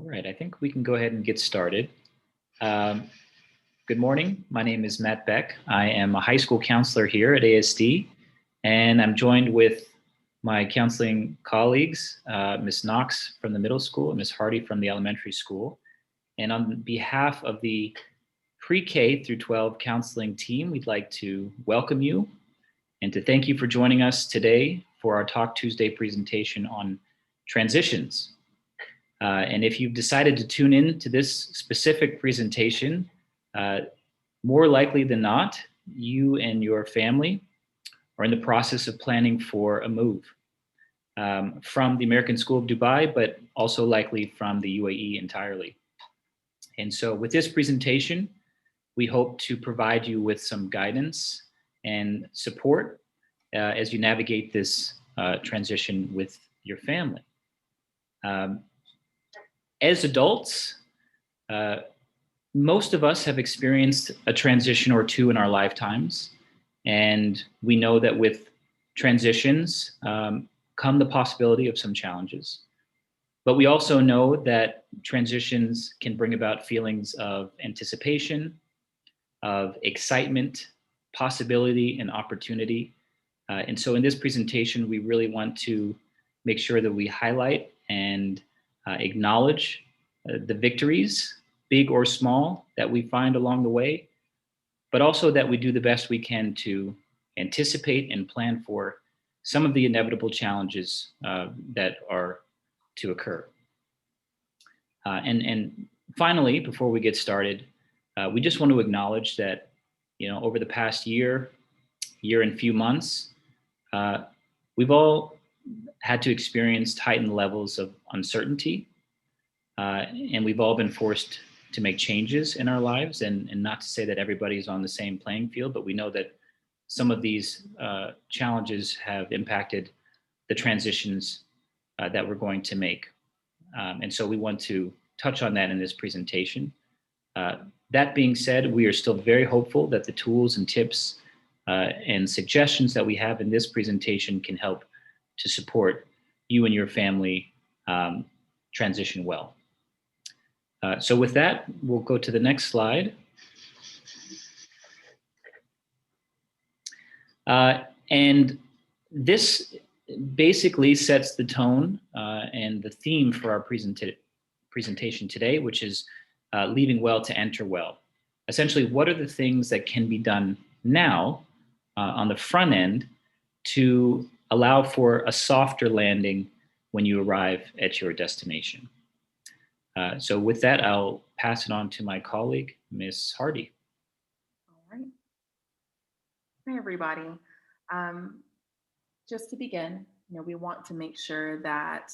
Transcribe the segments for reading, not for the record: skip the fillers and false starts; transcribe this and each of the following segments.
right, I think we can go ahead and get started. Um, Good morning. My name is Matt Beck. I am a high school counselor here at ASD, and I'm joined with my counseling colleagues, Ms. Knox from the middle school and Ms. Hardy from the elementary school. And on behalf of the pre-K through 12 counseling team, we'd like to welcome you and to thank you for joining us today for our Talk Tuesday presentation on transitions. And if you've decided to tune in to this specific presentation, more likely than not, you and your family are in the process of planning for a move from the American School of Dubai, but also likely from the UAE entirely. And so with this presentation, we hope to provide you with some guidance and support as you navigate this transition with your family. As adults, most of us have experienced a transition or two in our lifetimes, and we know that with transitions come the possibility of some challenges. But we also know that transitions can bring about feelings of anticipation, of excitement, possibility, and opportunity. And so in this presentation, we really want to make sure that we highlight and acknowledge the victories, big or small, that we find along the way, but also that we do the best we can to anticipate and plan for some of the inevitable challenges that are to occur. And finally, before we get started, we just want to acknowledge that, over the past year and few months, we've all had to experience heightened levels of uncertainty, and we've all been forced to make changes in our lives, and not to say that everybody's on the same playing field, but we know that some of these challenges have impacted the transitions that we're going to make. And so we want to touch on that in this presentation. That being said, we are still very hopeful that the tools and tips and suggestions that we have in this presentation can help to support you and your family transition well. So with that, we'll go to the next slide. And this basically sets the tone and the theme for our presentation today, which is leaving well to enter well. Essentially, what are the things that can be done now on the front end to allow for a softer landing when you arrive at your destination? So with that, I'll pass it on to my colleague, Ms. Hardy. All right. Hi, everybody. Just to begin, we want to make sure that,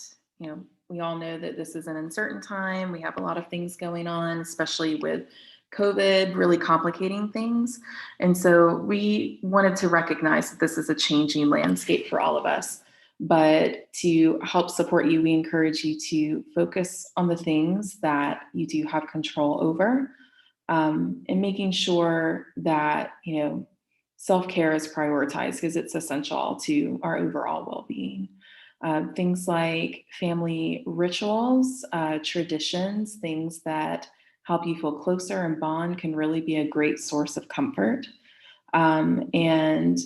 we all know that this is an uncertain time. We have a lot of things going on, especially with COVID really complicating things. And so we wanted to recognize that this is a changing landscape for all of us. But to help support you, we encourage you to focus on the things that you do have control over, and making sure that, self-care is prioritized because it's essential to our overall well-being. Things like family rituals, traditions, things that help you feel closer and bond can really be a great source of comfort. And,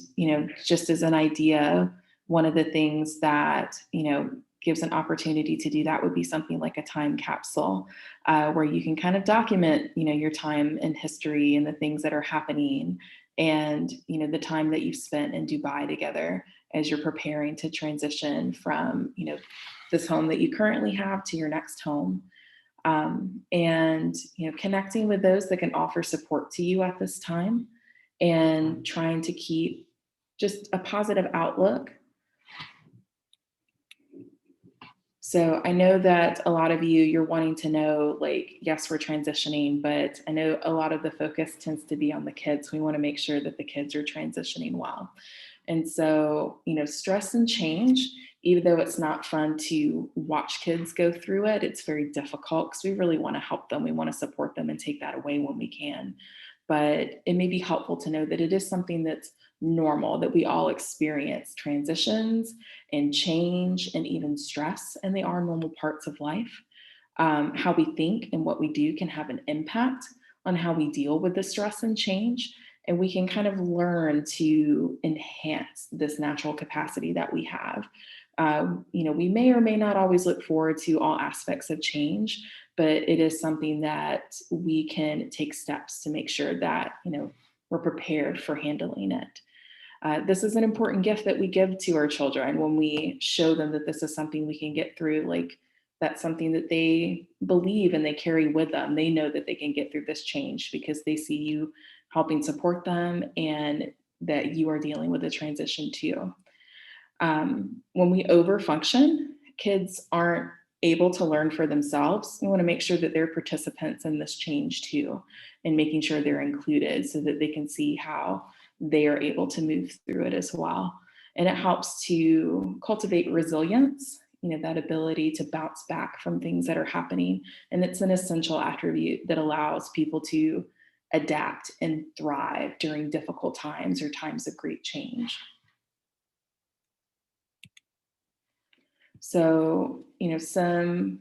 just as an idea, one of the things that, gives an opportunity to do that would be something like a time capsule, where you can kind of document, your time in history and the things that are happening, and, the time that you've spent in Dubai together as you're preparing to transition from, this home that you currently have to your next home. And, connecting with those that can offer support to you at this time, and trying to keep just a positive outlook. So I know that a lot of you're wanting to know, yes, we're transitioning, but I know a lot of the focus tends to be on the kids. We want to make sure that the kids are transitioning well. And so, stress and change, even though it's not fun to watch kids go through it, it's very difficult because we really want to help them. We want to support them and take that away when we can. But it may be helpful to know that it is something that's normal, that we all experience transitions and change and even stress, and they are normal parts of life. How we think and what we do can have an impact on how we deal with the stress and change. And we can kind of learn to enhance this natural capacity that we have. We may or may not always look forward to all aspects of change, but it is something that we can take steps to make sure that, we're prepared for handling it. This is an important gift that we give to our children when we show them that this is something we can get through. Like, that's something that they believe and they carry with them. They know that they can get through this change because they see you helping support them and that you are dealing with a transition too. When we overfunction, kids aren't able to learn for themselves. We want to make sure that they're participants in this change too, and making sure they're included so that they can see how they are able to move through it as well. And it helps to cultivate resilience, that ability to bounce back from things that are happening. And it's an essential attribute that allows people to adapt and thrive during difficult times or times of great change. So, some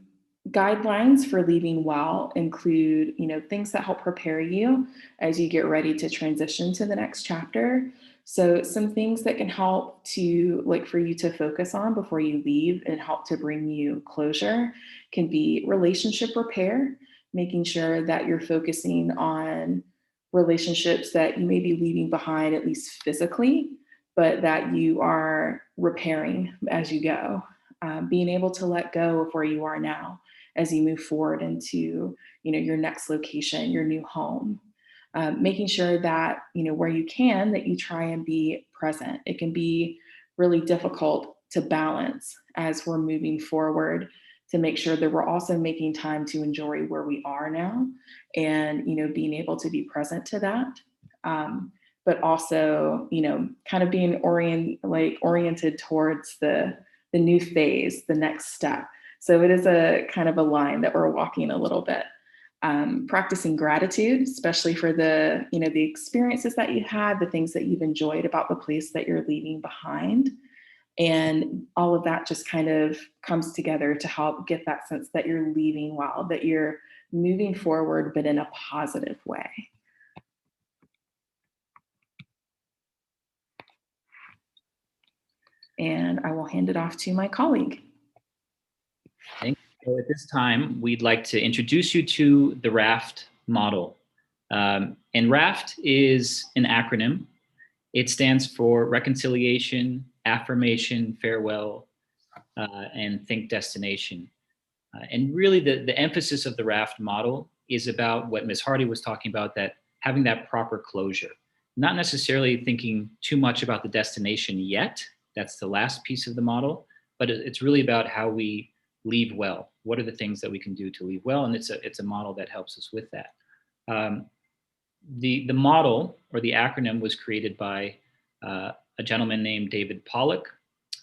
guidelines for leaving well include, things that help prepare you as you get ready to transition to the next chapter. So some things that can help to, like, for you to focus on before you leave and help to bring you closure can be relationship repair, making sure that you're focusing on relationships that you may be leaving behind, at least physically, but that you are repairing as you go. Being able to let go of where you are now as you move forward into, your next location, your new home. Making sure that, where you can, that you try and be present. It can be really difficult to balance as we're moving forward, to make sure that we're also making time to enjoy where we are now and, being able to be present to that. But also, kind of being oriented towards the new phase, the next step. So it is a kind of a line that we're walking a little bit. Practicing gratitude, especially for the experiences that you had, the things that you've enjoyed about the place that you're leaving behind. And all of that just kind of comes together to help get that sense that you're leaving well, that you're moving forward, but in a positive way. And I will hand it off to my colleague. Thank you. So at this time, we'd like to introduce you to the Raft model. And Raft is an acronym. It stands for Reconciliation, Affirmation, Farewell, and Think Destination. And really the emphasis of the Raft model is about what Ms. Hardy was talking about, that having that proper closure, not necessarily thinking too much about the destination yet. That's the last piece of the model, but it's really about how we leave well. What are the things that we can do to leave well? And it's a model that helps us with that. The model, or the acronym, was created by a gentleman named David Pollock,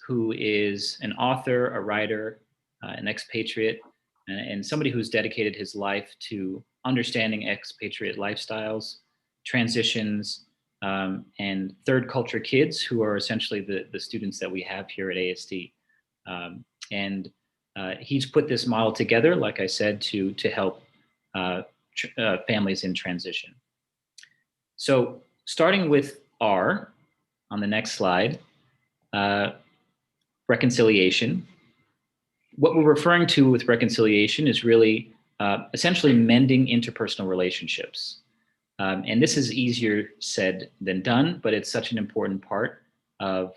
who is an author, a writer, an expatriate, and somebody who's dedicated his life to understanding expatriate lifestyles, transitions, and third culture kids, who are essentially the students that we have here at ASD. And he's put this model together, like I said, to help families in transition. So starting with R on the next slide, reconciliation. What we're referring to with reconciliation is really essentially mending interpersonal relationships. And this is easier said than done, but it's such an important part of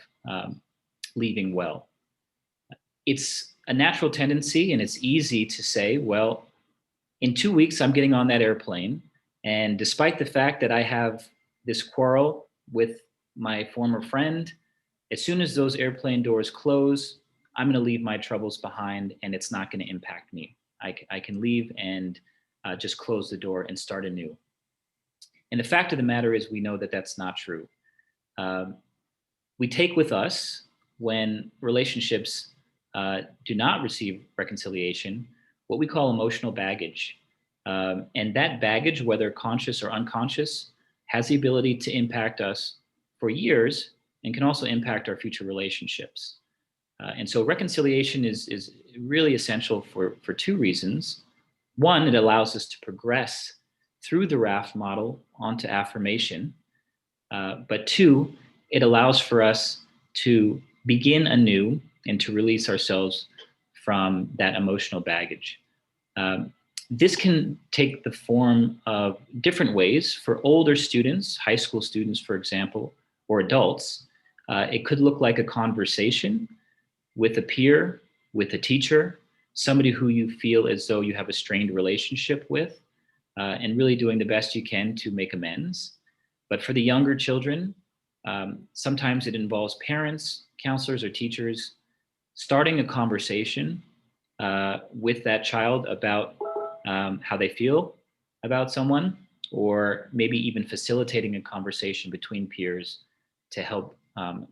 leaving well. It's a natural tendency, and it's easy to say, well, in 2 weeks, I'm getting on that airplane. And despite the fact that I have this quarrel with my former friend, as soon as those airplane doors close, I'm going to leave my troubles behind, and it's not going to impact me. I can leave and just close the door and start anew. And the fact of the matter is, we know that that's not true. We take with us, when relationships do not receive reconciliation, what we call emotional baggage. And that baggage, whether conscious or unconscious, has the ability to impact us for years and can also impact our future relationships. And so reconciliation is really essential for two reasons. One, it allows us to progress through the Raft model onto affirmation. But two, it allows for us to begin anew and to release ourselves from that emotional baggage. This can take the form of different ways for older students, high school students, for example, or adults. It could look like a conversation with a peer, with a teacher, somebody who you feel as though you have a strained relationship with, and really doing the best you can to make amends. But for the younger children, sometimes it involves parents, counselors, or teachers starting a conversation with that child about how they feel about someone, or maybe even facilitating a conversation between peers to help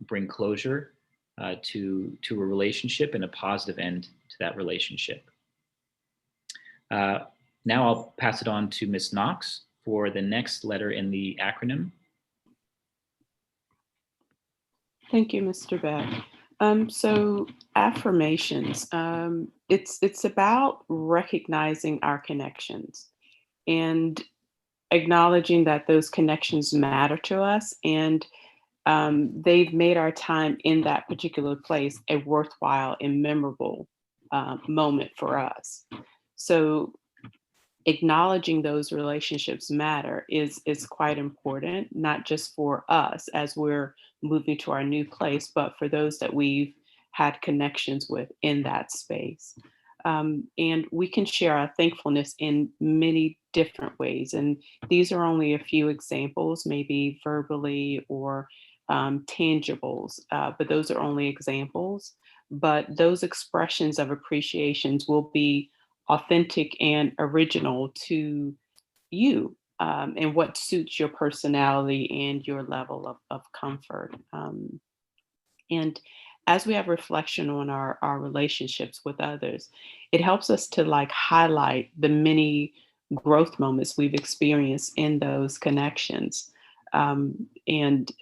bring closure to a relationship and a positive end to that relationship. Now I'll pass it on to Ms. Knox for the next letter in the acronym. Thank you, Mr. Beck. So affirmations, it's about recognizing our connections and acknowledging that those connections matter to us, and they've made our time in that particular place a worthwhile and memorable moment for us. So acknowledging those relationships matter is quite important, not just for us as we're moving to our new place, but for those that we've had connections with in that space. And we can share our thankfulness in many different ways. And these are only a few examples, maybe verbally or tangibles, but those are only examples. But those expressions of appreciations will be authentic and original to you, and what suits your personality and your level of comfort. And as we have reflection on our relationships with others, it helps us to like highlight the many growth moments we've experienced in those connections. And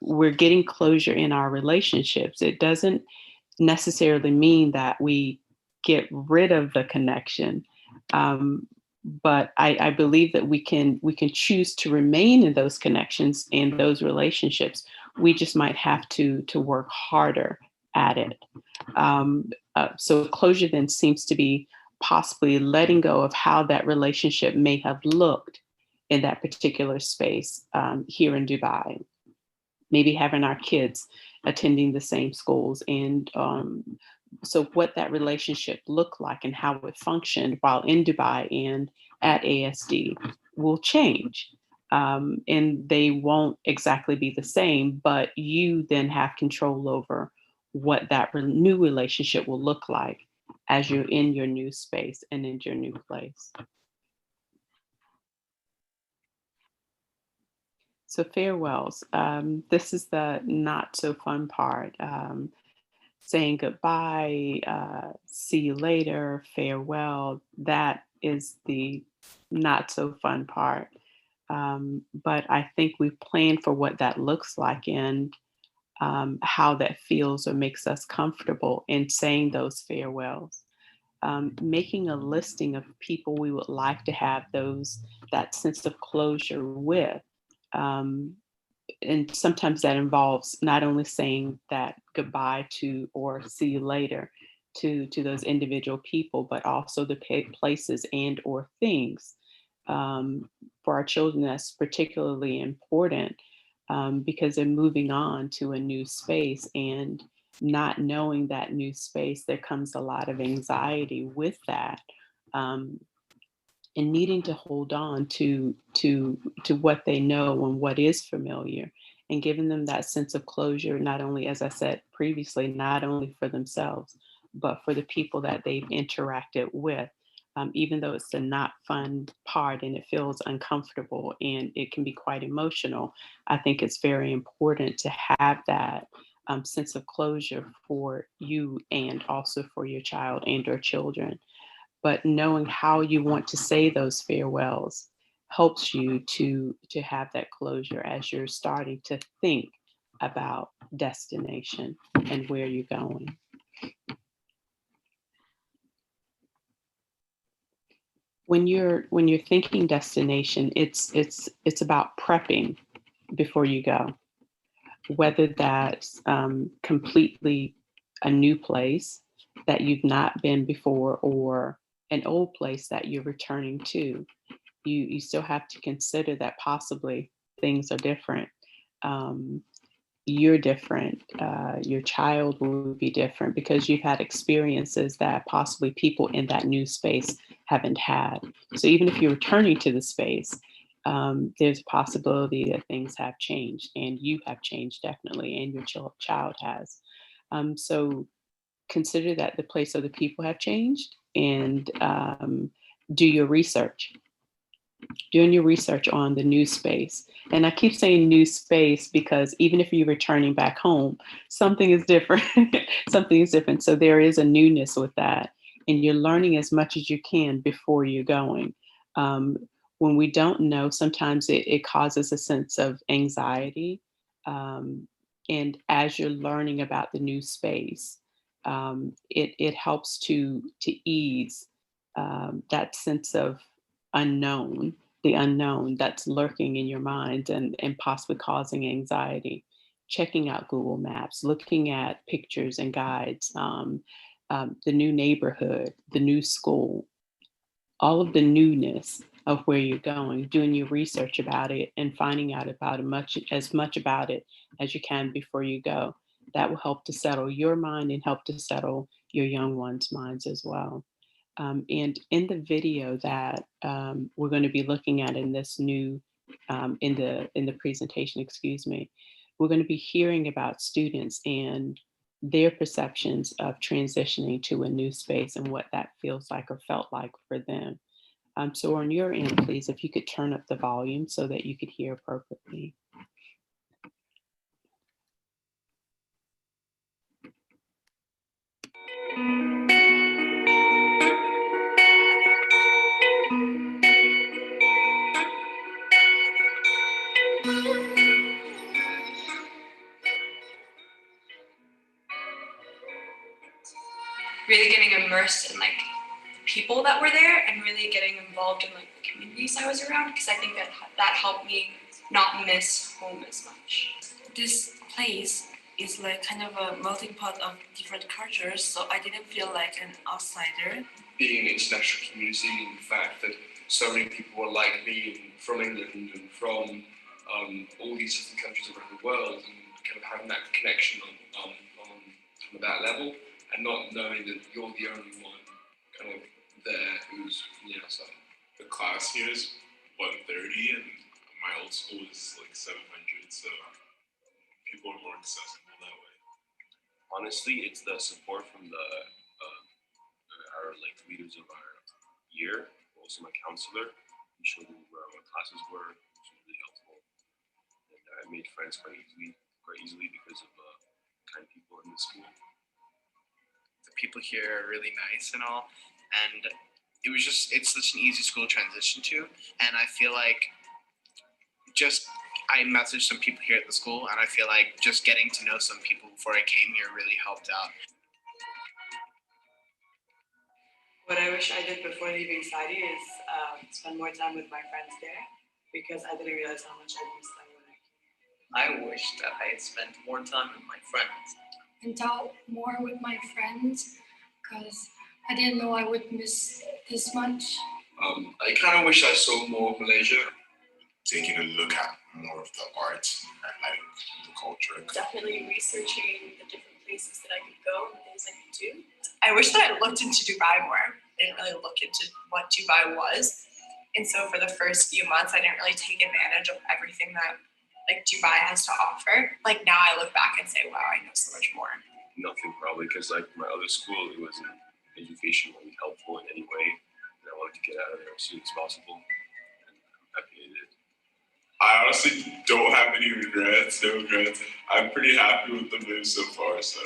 we're getting closure in our relationships. It doesn't necessarily mean that we get rid of the connection. But I believe that we can choose to remain in those connections and those relationships. We just might have to work harder at it. So closure then seems to be possibly letting go of how that relationship may have looked in that particular space here in Dubai. Maybe having our kids attending the same schools, and so what that relationship looked like and how it functioned while in Dubai and at ASD will change. And they won't exactly be the same, but you then have control over what that new relationship will look like as you're in your new space and in your new place. So farewells. This is the not so fun part. Saying goodbye, see you later, farewell. That is the not so fun part. But I think we've planned for what that looks like and how that feels or makes us comfortable in saying those farewells. Making a listing of people we would like to have that sense of closure with. And sometimes that involves not only saying that goodbye to or see you later to those individual people, but also the places and or things. For our children, that's particularly important because they're moving on to a new space, and not knowing that new space, there comes a lot of anxiety with that. And needing to hold on to what they know and what is familiar, and giving them that sense of closure, not only, as I said previously, not only for themselves, but for the people that they've interacted with. Even though it's the not fun part and it feels uncomfortable and it can be quite emotional, I think it's very important to have that sense of closure for you and also for your child and or children. But knowing how you want to say those farewells helps you to have that closure as you're starting to think about destination and where you're going. when you're thinking destination, it's about prepping before you go, whether that's completely a new place that you've not been before or an old place that you're returning to. You still have to consider that possibly things are different. Um, you're different. Your child will be different because you've had experiences that possibly people in that new space haven't had. So even if you're returning to the space, there's a possibility that things have changed and you have changed definitely, and your child has. So consider that the place or the people have changed, and do your research. Doing your research on the new space. And I keep saying new space because even if you're returning back home, something is different. Something is different. So there is a newness with that. And you're learning as much as you can before you're going. Um, when we don't know, sometimes it causes a sense of anxiety. And as you're learning about the new space, it helps to ease that sense of unknown, the unknown that's lurking in your mind and possibly causing anxiety. Checking out Google Maps, looking at pictures and guides, the new neighborhood, the new school, all of the newness of where you're going, doing your research about it and finding out about as much about it as you can before you go. That will help to settle your mind and help to settle your young ones' minds as well. And in the video that we're going to be looking at in this new, in the presentation, excuse me, we're going to be hearing about students and their perceptions of transitioning to a new space and what that feels like or felt like for them. So on your end, please, if you could turn up the volume so that you could hear appropriately. Really getting immersed in like people that were there and really getting involved in like the communities I was around, because I think that helped me not miss home as much. This place is like kind of a melting pot of different cultures, so I didn't feel like an outsider. Being an international community, and the fact that so many people were like me from England and from all these different countries around the world, and kind of having that connection on that level, and not knowing that you're the only one kind of there who's from the outside. The class here is 130 and my old school is like 700, so people are more accessible that way. Honestly, it's the support from our like leaders of our year, also my counselor. He showed me where my classes were, which was really helpful. And I made friends quite easily because of kind people in the school. The people here are really nice and all, and it's such an easy school to transition to, and I feel like I messaged some people here at the school, and I feel like just getting to know some people before I came here really helped out. What I wish I did before leaving Saudi is spend more time with my friends there, because I didn't realize how much I missed them when I came. I wish that I had spent more time with my friends. And talk more with my friends, because I didn't know I would miss this much. I kind of wish I saw more of Malaysia. Taking a look at more of the art and like the culture. Definitely researching the different places that I could go and things I could do. I wish that I looked into Dubai more. I didn't really look into what Dubai was. And so for the first few months, I didn't really take advantage of everything that like Dubai has to offer. Like now I look back and say, wow, I know so much more. Nothing probably, because like my other school, it wasn't educationally helpful in any way. And I wanted to get out of there as soon as possible. And I'm happy I did. I honestly don't have any regrets, no regrets. I'm pretty happy with the move so far, so.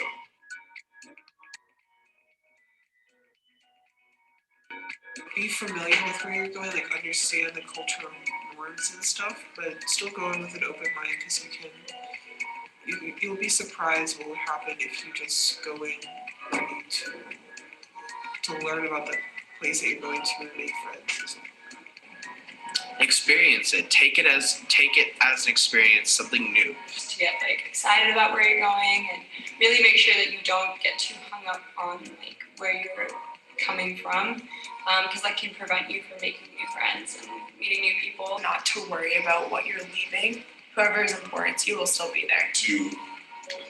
Be familiar with where you're going, like understand the cultural norms and stuff, but still go in with an open mind, because you'll be surprised what will happen if you just go in ready to learn about place that you're going to make friends. Experience it. Take it as an experience, something new. Just to get like excited about where you're going and really make sure that you don't get too hung up on like where you're coming from, because that can prevent you from making new friends and meeting new people. Not to worry about what you're leaving. Whoever is important to you will still be there. To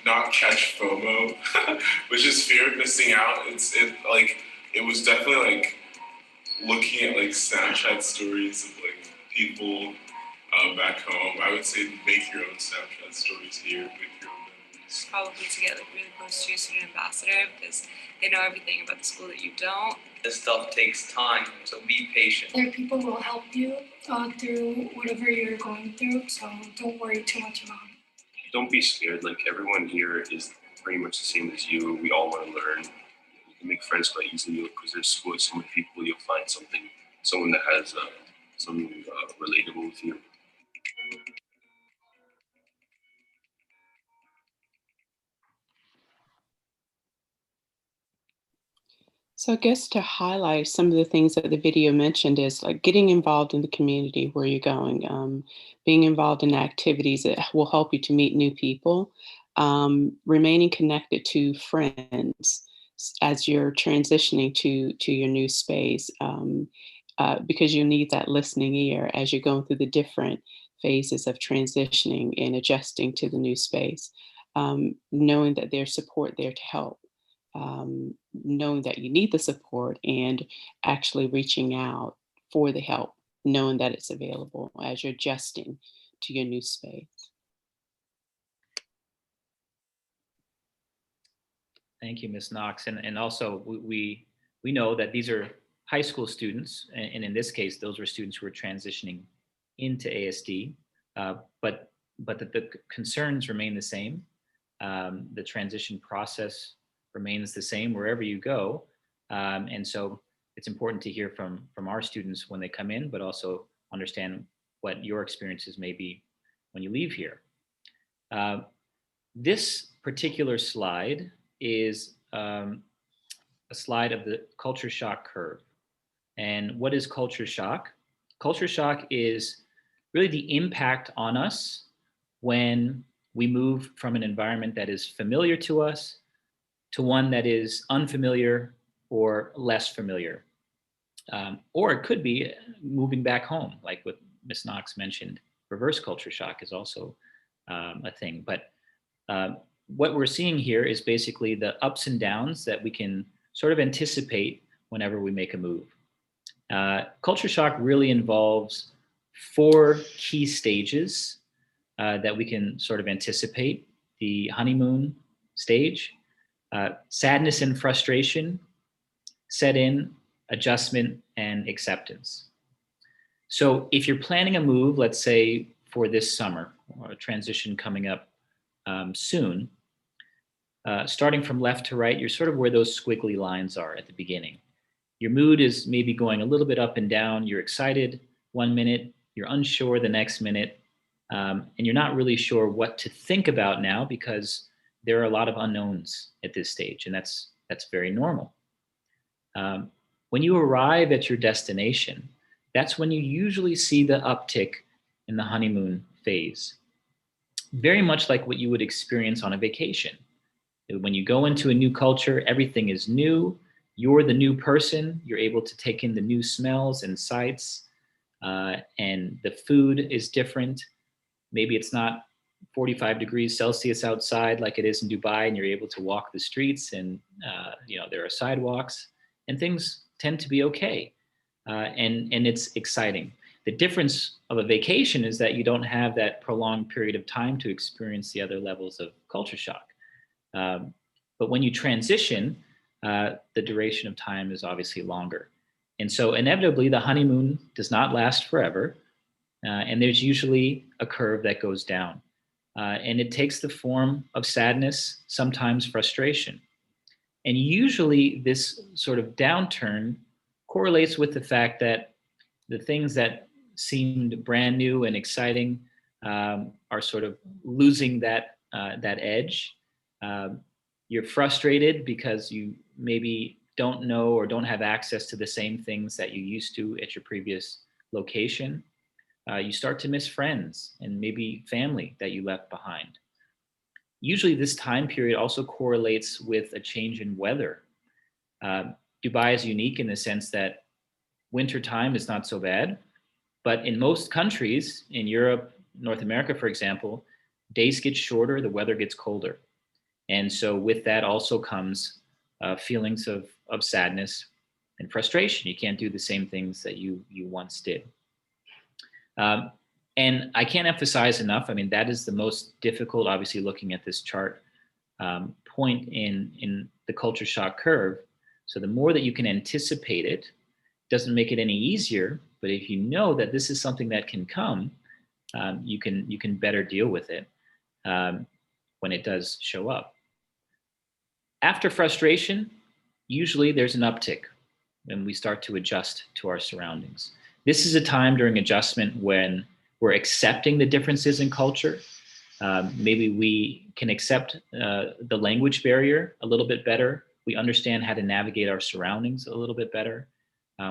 not catch FOMO, which is fear of missing out. It was definitely like looking at like Snapchat stories of like people back home. I would say make your own Snapchat stories here, make your own memories. Probably to get like really close to your student ambassador because they know everything about the school that you don't. This stuff takes time, so be patient. There are people who will help you through whatever you're going through, so don't worry too much about it. Don't be scared. Like everyone here is pretty much the same as you. We all want to learn. You can make friends quite easily because there's school with so many people. You'll find someone that has something relatable with you. So I guess to highlight some of the things that the video mentioned is like getting involved in the community where you're going, being involved in activities that will help you to meet new people, remaining connected to friends as you're transitioning to your new space, because you need that listening ear as you're going through the different phases of transitioning and adjusting to the new space, knowing that there's support there to help. Knowing that you need the support and actually reaching out for the help, knowing that it's available as you're adjusting to your new space. Thank you, Ms. Knox. And also we know that these are high school students, and in this case, those were students who were transitioning into ASD, but the concerns remain the same. The transition process remains the same wherever you go. And so it's important to hear from our students when they come in, but also understand what your experiences may be when you leave here. This particular slide is a slide of the culture shock curve. And what is culture shock? Culture shock is really the impact on us when we move from an environment that is familiar to us to one that is unfamiliar or less familiar. Or it could be moving back home, like what Ms. Knox mentioned. Reverse culture shock is also a thing. But what we're seeing here is basically the ups and downs that we can sort of anticipate whenever we make a move. Culture shock really involves 4 key stages that we can sort of anticipate. The honeymoon stage, sadness and frustration set in, adjustment and acceptance. So if you're planning a move, let's say for this summer, or a transition coming up soon, starting from left to right, you're sort of where those squiggly lines are at the beginning. Your mood is maybe going a little bit up and down. You're excited one minute, you're unsure the next minute, and you're not really sure what to think about now because there are a lot of unknowns at this stage, and that's very normal. When you arrive at your destination, that's when you usually see the uptick in the honeymoon phase. Very much like what you would experience on a vacation. When you go into a new culture, everything is new. You're the new person. You're able to take in the new smells and sights, and the food is different. Maybe it's not 45 degrees Celsius outside like it is in Dubai, and you're able to walk the streets, and there are sidewalks, and things tend to be okay, and it's exciting. The difference of a vacation is that you don't have that prolonged period of time to experience the other levels of culture shock. But when you transition, the duration of time is obviously longer. And so inevitably, the honeymoon does not last forever, and there's usually a curve that goes down. And it takes the form of sadness, sometimes frustration. And usually this sort of downturn correlates with the fact that the things that seemed brand new and exciting are sort of losing that edge. You're frustrated because you maybe don't know or don't have access to the same things that you used to at your previous location. You start to miss friends and maybe family that you left behind. Usually this time period also correlates with a change in weather. Dubai is unique in the sense that winter time is not so bad, but in most countries in Europe, North America, for example, days get shorter, the weather gets colder. And so with that also comes feelings of sadness and frustration. You can't do the same things that you once did. And I can't emphasize enough, I mean, that is the most difficult, obviously looking at this chart, point in the culture shock curve. So the more that you can anticipate it, doesn't make it any easier, but if you know that this is something that can come, you can better deal with it when it does show up. After frustration, usually there's an uptick when we start to adjust to our surroundings. This is a time during adjustment when we're accepting the differences in culture. Maybe we can accept the language barrier a little bit better. We understand how to navigate our surroundings a little bit better.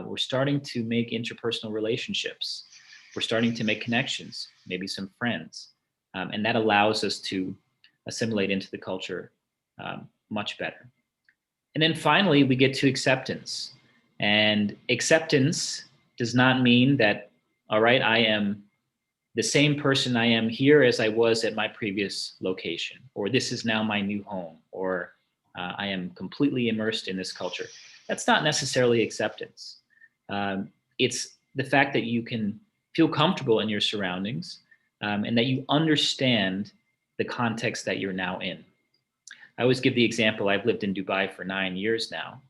We're starting to make interpersonal relationships. We're starting to make connections, maybe some friends. And that allows us to assimilate into the culture much better. And then finally, we get to acceptance. And acceptance does not mean that, all right, I am the same person I am here as I was at my previous location, or this is now my new home, or I am completely immersed in this culture. That's not necessarily acceptance. It's the fact that you can feel comfortable in your surroundings and that you understand the context that you're now in. I always give the example, I've lived in Dubai for 9 years now,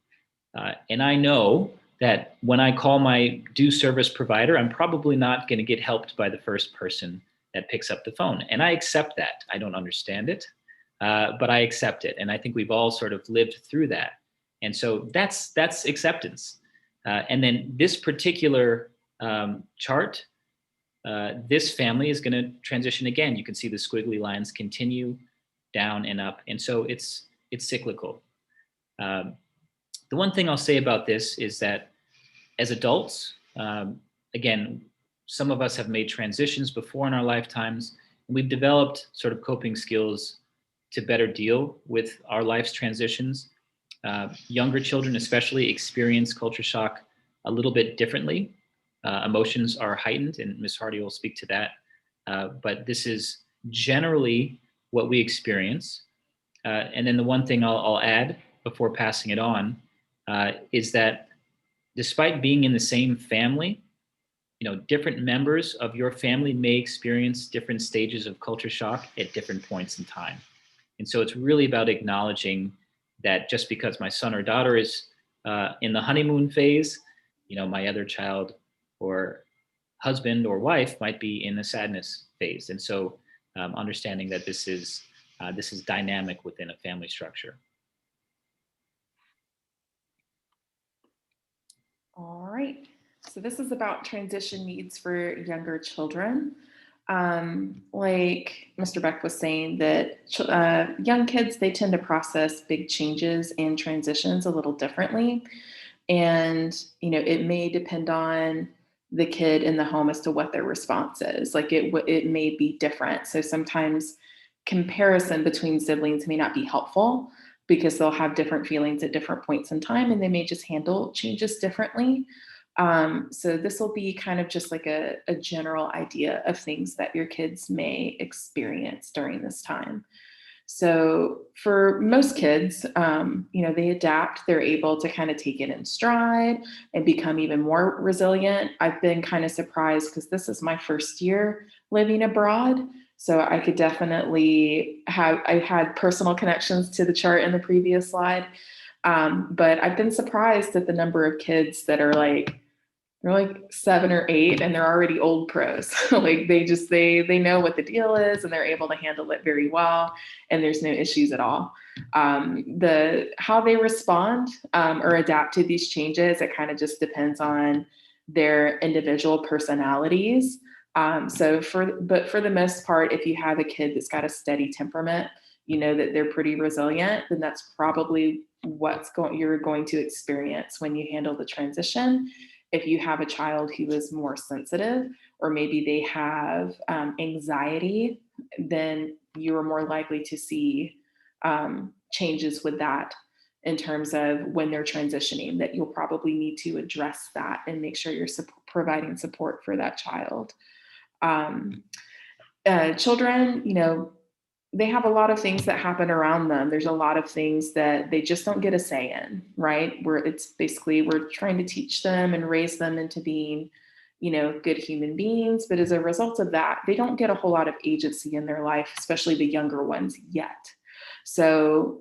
and I know that when I call my due service provider, I'm probably not going to get helped by the first person that picks up the phone. And I accept that. I don't understand it, but I accept it. And I think we've all sort of lived through that. And so that's acceptance. And then this particular chart, this family is going to transition again. You can see the squiggly lines continue down and up. And so it's cyclical. The one thing I'll say about this is that as adults, again, some of us have made transitions before in our lifetimes, and we've developed sort of coping skills to better deal with our life's transitions. Younger children especially experience culture shock a little bit differently. Emotions are heightened, and Ms. Hardy will speak to that. But this is generally what we experience. And then the one thing I'll add before passing it on is that despite being in the same family, different members of your family may experience different stages of culture shock at different points in time. And so it's really about acknowledging that just because my son or daughter is in the honeymoon phase, my other child or husband or wife might be in the sadness phase. And so understanding that this is dynamic within a family structure. All right, so this is about transition needs for younger children. Like Mr. Beck was saying, that young kids, they tend to process big changes and transitions a little differently. And, it may depend on the kid in the home as to what their response is. Like it may be different. So sometimes comparison between siblings may not be helpful, because they'll have different feelings at different points in time, and they may just handle changes differently. So this will be kind of just like a general idea of things that your kids may experience during this time. So for most kids, they adapt, they're able to kind of take it in stride and become even more resilient. I've been kind of surprised because this is my first year living abroad. So I could definitely I had personal connections to the chart in the previous slide. But I've been surprised at the number of kids that are they're like 7 or 8 and they're already old pros. Like they know what the deal is and they're able to handle it very well. And there's no issues at all. How they respond or adapt to these changes, it kind of just depends on their individual personalities. But for the most part, if you have a kid that's got a steady temperament, that they're pretty resilient, then that's probably you're going to experience when you handle the transition. If you have a child who is more sensitive, or maybe they have anxiety, then you are more likely to see changes with that in terms of when they're transitioning, that you'll probably need to address that and make sure you're providing support for that child. Children, they have a lot of things that happen around them. There's a lot of things that they just don't get a say in, right? We're trying to teach them and raise them into being, good human beings. But as a result of that, they don't get a whole lot of agency in their life, especially the younger ones yet. So,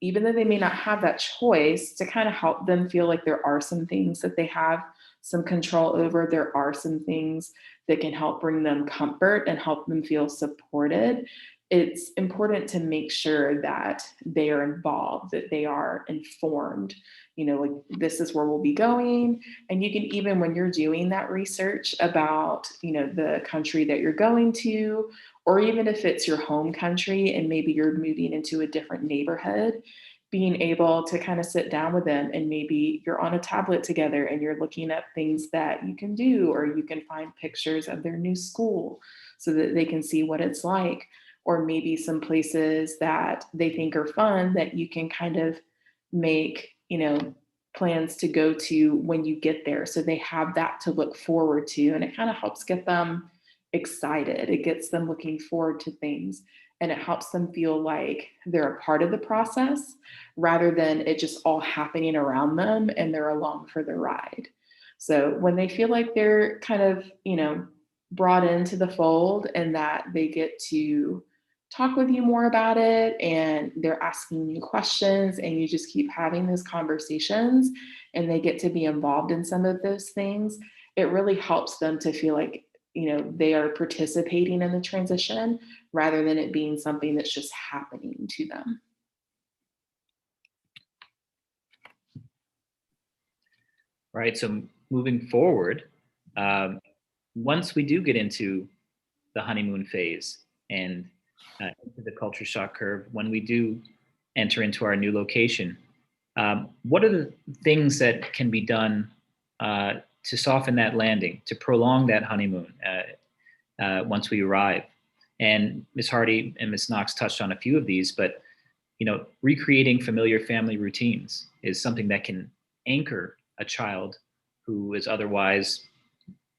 even though they may not have that choice, to kind of help them feel like there are some things that they have some control over, there are some things that can help bring them comfort and help them feel supported. It's important to make sure that they are involved, that they are informed, like this is where we'll be going. And you can, even when you're doing that research about, the country that you're going to, or even if it's your home country and maybe you're moving into a different neighborhood, being able to kind of sit down with them, and maybe you're on a tablet together and you're looking at things that you can do, or you can find pictures of their new school so that they can see what it's like, or maybe some places that they think are fun that you can kind of make, plans to go to when you get there. So they have that to look forward to, and it kind of helps get them excited. It gets them looking forward to things, and it helps them feel like they're a part of the process rather than it just all happening around them and they're along for the ride. So when they feel like they're kind of, brought into the fold, and that they get to talk with you more about it, and they're asking you questions, and you just keep having those conversations, and they get to be involved in some of those things, it really helps them to feel like, they are participating in the transition rather than it being something that's just happening to them. Right. So moving forward, once we do get into the honeymoon phase and into the culture shock curve, when we do enter into our new location, what are the things that can be done to soften that landing, to prolong that honeymoon once we arrive? And Ms. Hardy and Ms. Knox touched on a few of these, but recreating familiar family routines is something that can anchor a child who is otherwise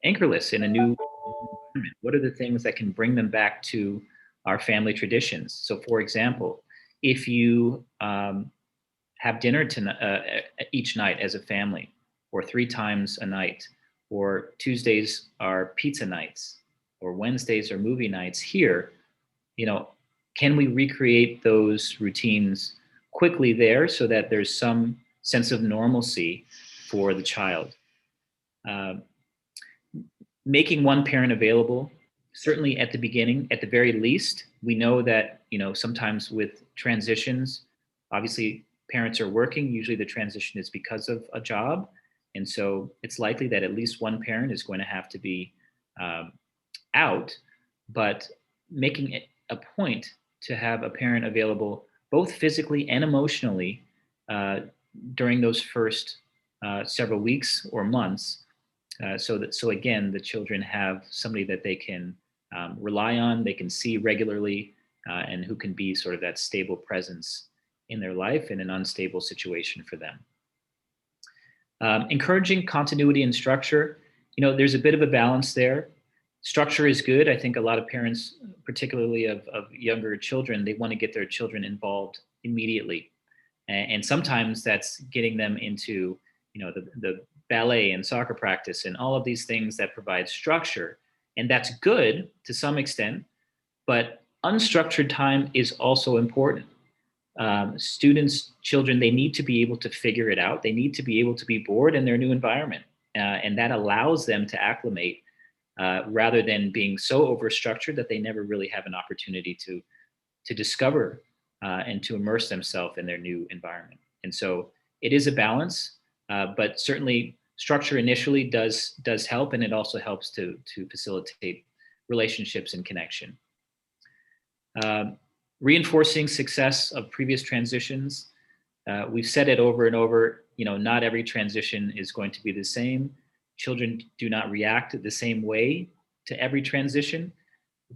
anchorless in a new environment. What are the things that can bring them back to our family traditions? So, for example, if you have dinner each night as a family, or 3 times a night, or Tuesdays are pizza nights, or Wednesdays are movie nights here, can we recreate those routines quickly there so that there's some sense of normalcy for the child? Making one parent available, certainly at the beginning, at the very least. We know that, sometimes with transitions, obviously parents are working. Usually the transition is because of a job. And so it's likely that at least one parent is going to have to be out, but making it a point to have a parent available both physically and emotionally during those first several weeks or months, so again, the children have somebody that they can rely on, they can see regularly, and who can be sort of that stable presence in their life in an unstable situation for them. Encouraging continuity and structure, there's a bit of a balance there. Structure is good. I think a lot of parents, particularly of younger children, they want to get their children involved immediately. And sometimes that's getting them into, the ballet and soccer practice and all of these things that provide structure. And that's good to some extent, but unstructured time is also important. Students, children, they need to be able to figure it out. They need to be able to be bored in their new environment. And that allows them to acclimate rather than being so overstructured that they never really have an opportunity to discover and to immerse themselves in their new environment. And so it is a balance, but certainly structure initially does help, and it also helps to facilitate relationships and connection. Reinforcing success of previous transitions. We've said it over and over, not every transition is going to be the same. Children do not react the same way to every transition,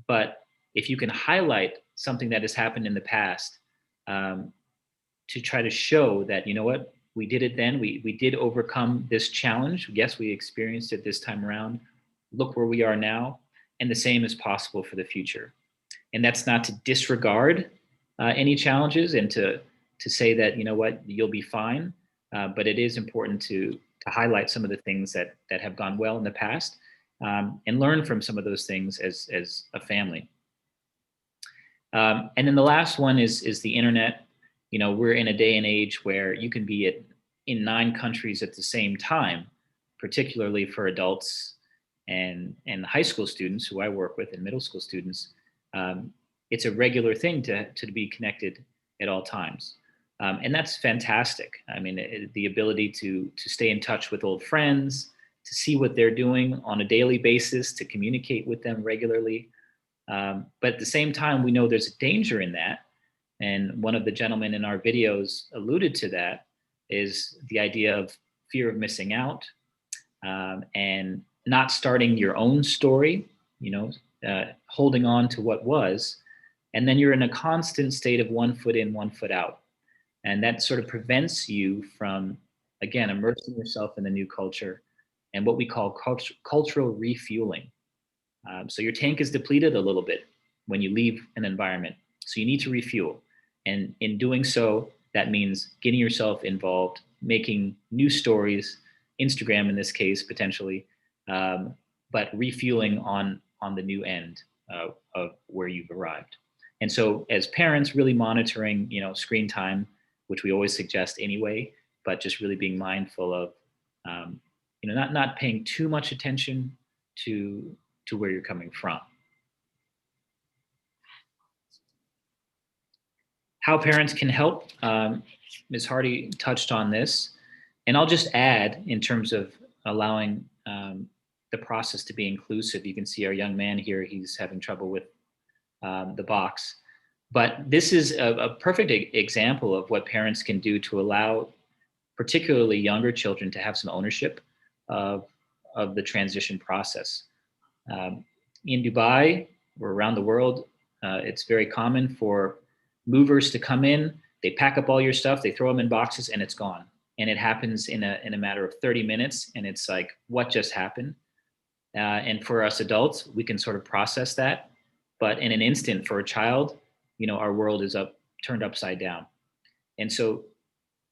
but if you can highlight something that has happened in the past, to try to show that, what, we did it then, we did overcome this challenge. Yes, we experienced it this time around. Look where we are now, and the same is possible for the future. And that's not to disregard any challenges and to say that, what, you'll be fine. But it is important to highlight some of the things that have gone well in the past, and learn from some of those things as a family. And then the last one is the internet. We're in a day and age where you can be in 9 countries at the same time, particularly for adults and high school students who I work with, and middle school students. It's a regular thing to be connected at all times. And that's fantastic. I mean, the ability to stay in touch with old friends, to see what they're doing on a daily basis, to communicate with them regularly. But at the same time, we know there's a danger in that. And one of the gentlemen in our videos alluded to that, is the idea of fear of missing out, and not starting your own story, holding on to what was. And then you're in a constant state of 1 foot in, 1 foot out. And that sort of prevents you from, again, immersing yourself in the new culture and what we call cultural refueling. So your tank is depleted a little bit when you leave an environment. So you need to refuel. And in doing so, that means getting yourself involved, making new stories, Instagram in this case, potentially, but refueling on the new end of where you've arrived. And so as parents, really monitoring, screen time, which we always suggest anyway, but just really being mindful of, not paying too much attention to where you're coming from. How parents can help, Ms. Hardy touched on this, and I'll just add in terms of allowing the process to be inclusive. You can see our young man here, he's having trouble with the box. But this is a perfect example of what parents can do to allow particularly younger children to have some ownership of the transition process. In Dubai or around the world, it's very common for movers to come in, they pack up all your stuff, they throw them in boxes, and it's gone. And it happens in a matter of 30 minutes, and it's like, what just happened? And for us adults, we can sort of process that. But in an instant, for a child, our world is turned upside down. And so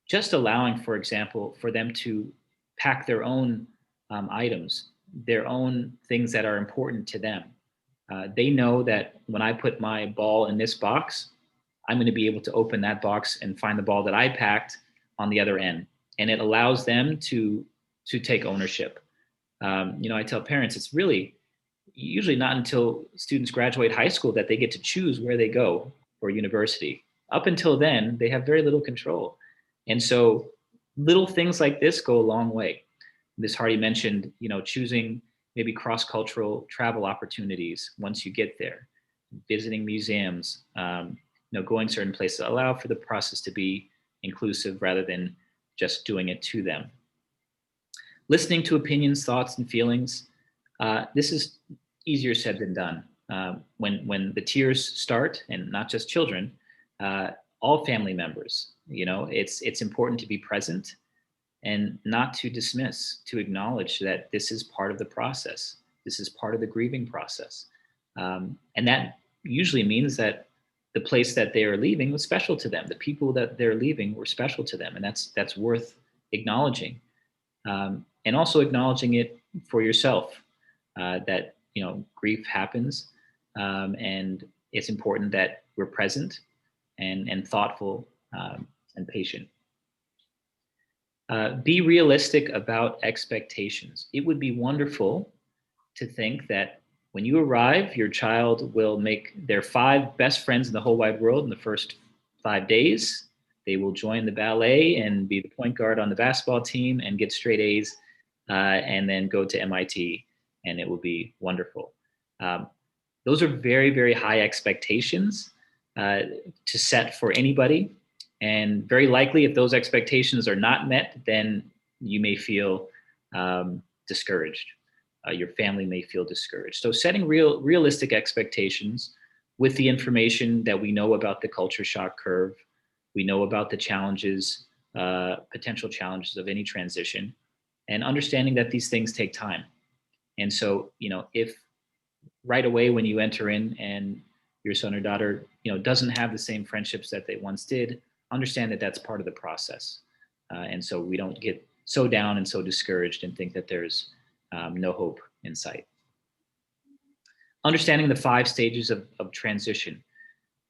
just allowing, for example, for them to pack their own items, their own things that are important to them. They know that when I put my ball in this box, I'm going to be able to open that box and find the ball that I packed on the other end. And it allows them to take ownership. I tell parents, it's really usually not until students graduate high school that they get to choose where they go for university. Up until then, they have very little control. And so little things like this go a long way. Ms. Hardy mentioned, choosing maybe cross-cultural travel opportunities once you get there, visiting museums, going certain places, allow for the process to be inclusive rather than just doing it to them. Listening to opinions, thoughts, and feelings. This is easier said than done. When the tears start, and not just children, all family members, it's important to be present and not to dismiss, to acknowledge that this is part of the process. This is part of the grieving process. And that usually means that the place that they are leaving was special to them. The people that they're leaving were special to them. And that's worth acknowledging. And also acknowledging it for yourself, that, grief happens. And it's important that we're present and thoughtful and patient. Be realistic about expectations. It would be wonderful to think that when you arrive, your child will make their 5 best friends in the whole wide world in the first 5 days. They will join the ballet and be the point guard on the basketball team and get straight A's, and then go to MIT, and it will be wonderful. Those are very, very high expectations to set for anybody. And very likely, if those expectations are not met, then you may feel discouraged. Your family may feel discouraged. So setting realistic expectations with the information that we know about the culture shock curve, we know about the challenges, potential challenges of any transition, and understanding that these things take time. And so, if right away when you enter in and your son or daughter, doesn't have the same friendships that they once did, understand that that's part of the process. And so we don't get so down and so discouraged and think that there's no hope in sight. Understanding the 5 stages of transition.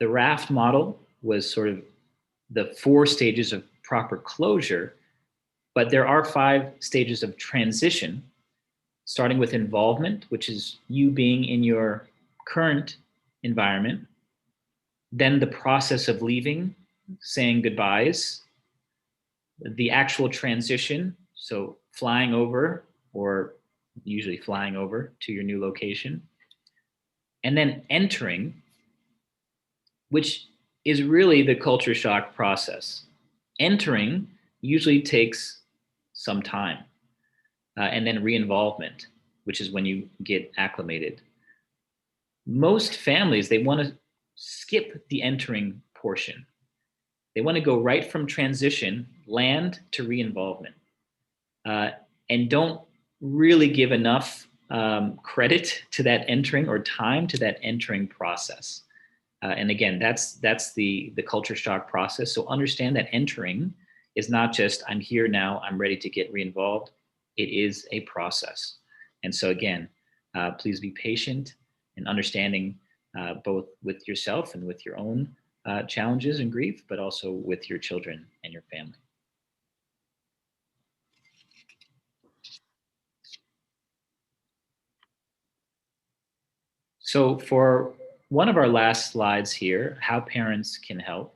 The Raft model was sort of the 4 stages of proper closure, but there are 5 stages of transition, starting with involvement, which is you being in your current environment, then the process of leaving, saying goodbyes, the actual transition, so flying over, or usually flying over to your new location, and then entering, which is really the culture shock process. Entering usually takes some time, and then re-involvement, which is when you get acclimated. Most families, they want to skip the entering portion. They want to go right from transition, land, to re-involvement, and don't really give enough credit to that entering or time to that entering process. And again, that's the culture shock process. So understand that entering is not just, I'm here now, I'm ready to get re-involved. It is a process. And so again, please be patient and understanding both with yourself and with your own challenges and grief, but also with your children and your family. So for one of our last slides here, how parents can help.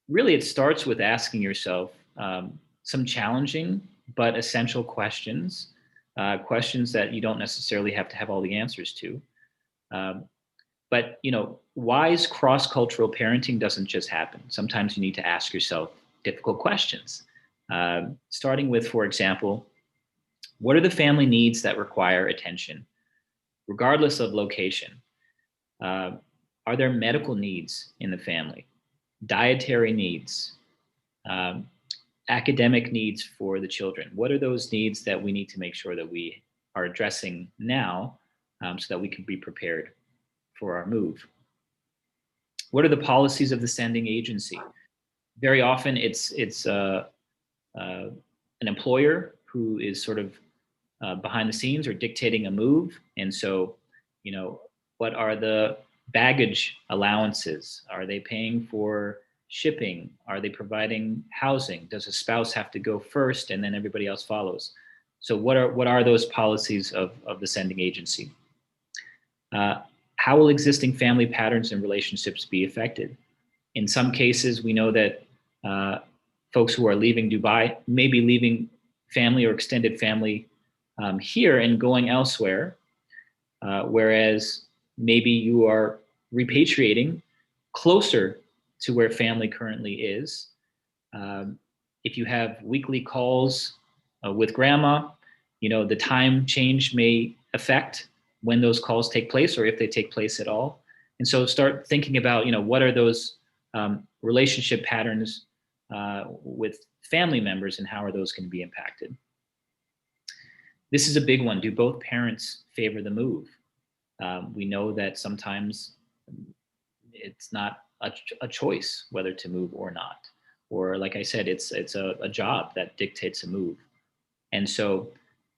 Really, it starts with asking yourself some challenging but essential questions, questions that you don't necessarily have to have all the answers to. But wise cross-cultural parenting doesn't just happen. Sometimes you need to ask yourself difficult questions, starting with, for example, what are the family needs that require attention, regardless of location? Are there medical needs in the family, dietary needs, academic needs for the children? What are those needs that we need to make sure that we are addressing now, so that we can be prepared for our move? What are the policies of the sending agency? Very often it's an employer who is sort of behind the scenes or dictating a move. And so, what are the baggage allowances? Are they paying for shipping? Are they providing housing? Does a spouse have to go first and then everybody else follows? So what are those policies of the sending agency? How will existing family patterns and relationships be affected? In some cases, we know that folks who are leaving Dubai may be leaving family or extended family here and going elsewhere, whereas maybe you are repatriating closer to where family currently is. If you have weekly calls with grandma, the time change may affect when those calls take place or if they take place at all. And so start thinking about, what are those relationship patterns with family members and how are those going to be impacted? This is a big one. Do both parents favor the move? We know that sometimes it's not a choice whether to move or not. Or like I said, it's a job that dictates a move. And so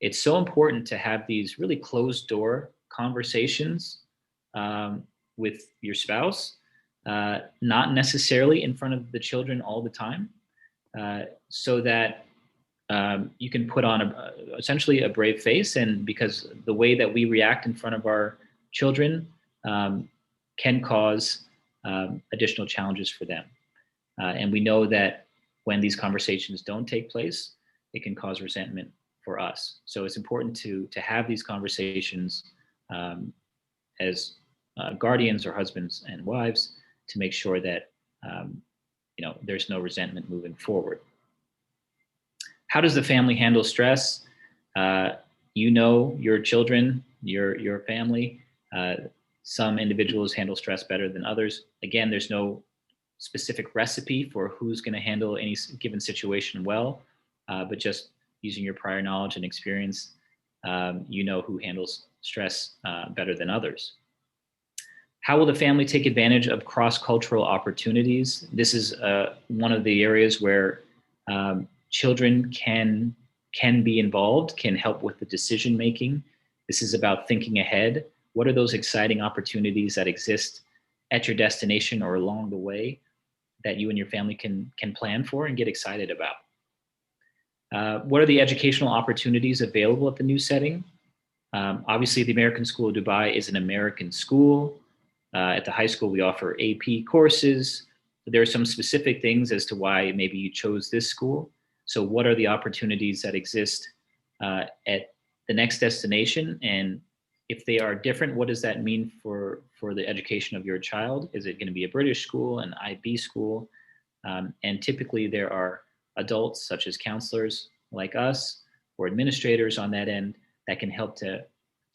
it's so important to have these really closed door conversations with your spouse, not necessarily in front of the children all the time, so that you can put on essentially a brave face. And because the way that we react in front of our children can cause additional challenges for them. And we know that when these conversations don't take place, it can cause resentment for us. So it's important to have these conversations as guardians or husbands and wives to make sure that there's no resentment moving forward. How does the family handle stress? Your children, your family. Some individuals handle stress better than others. Again, there's no specific recipe for who's going to handle any given situation well, but just using your prior knowledge and experience, who handles stress better than others. How will the family take advantage of cross-cultural opportunities? This is one of the areas where children can be involved, can help with the decision making. This is about thinking ahead. What are those exciting opportunities that exist at your destination or along the way that you and your family can plan for and get excited about? What are the educational opportunities available at the new setting? Obviously, the American School of Dubai is an American school. At the high school, we offer AP courses. There are some specific things as to why maybe you chose this school. So what are the opportunities that exist at the next destination? And if they are different, what does that mean for the education of your child? Is it going to be a British school, an IB school? And typically there are adults such as counselors like us or administrators on that end that can help to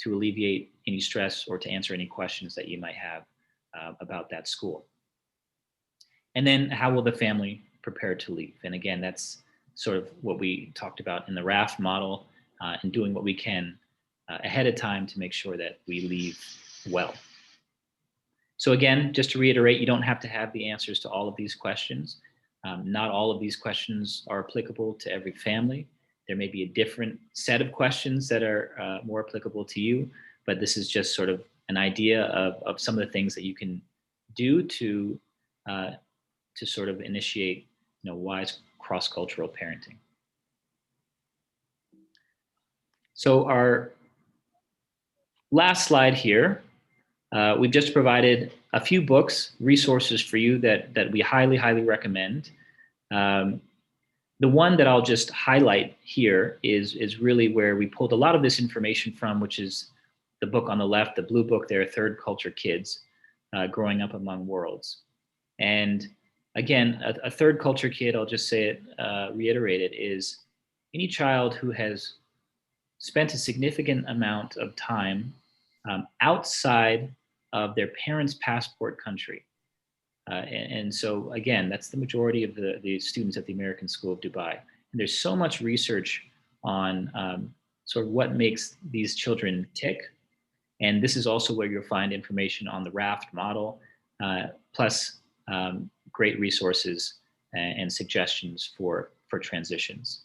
alleviate any stress or to answer any questions that you might have about that school. And then how will the family prepare to leave? And again, that's sort of what we talked about in the Raft model, and doing what we can ahead of time to make sure that we leave well. So again, just to reiterate, you don't have to have the answers to all of these questions. Not all of these questions are applicable to every family. There may be a different set of questions that are more applicable to you, but this is just sort of an idea of some of the things that you can do to sort of initiate wise cross-cultural parenting. So our last slide here, we've just provided a few books, resources for you that we highly, highly recommend. The one that I'll just highlight here is really where we pulled a lot of this information from, which is the book on the left, the blue book there, Third Culture Kids, Growing Up Among Worlds. And again, a third culture kid, I'll just say it, reiterate it, is any child who has spent a significant amount of time outside of their parents' passport country. And so again, that's the majority of the students at the American School of Dubai. And there's so much research on sort of what makes these children tick. And this is also where you'll find information on the Raft model, plus great resources and suggestions for transitions.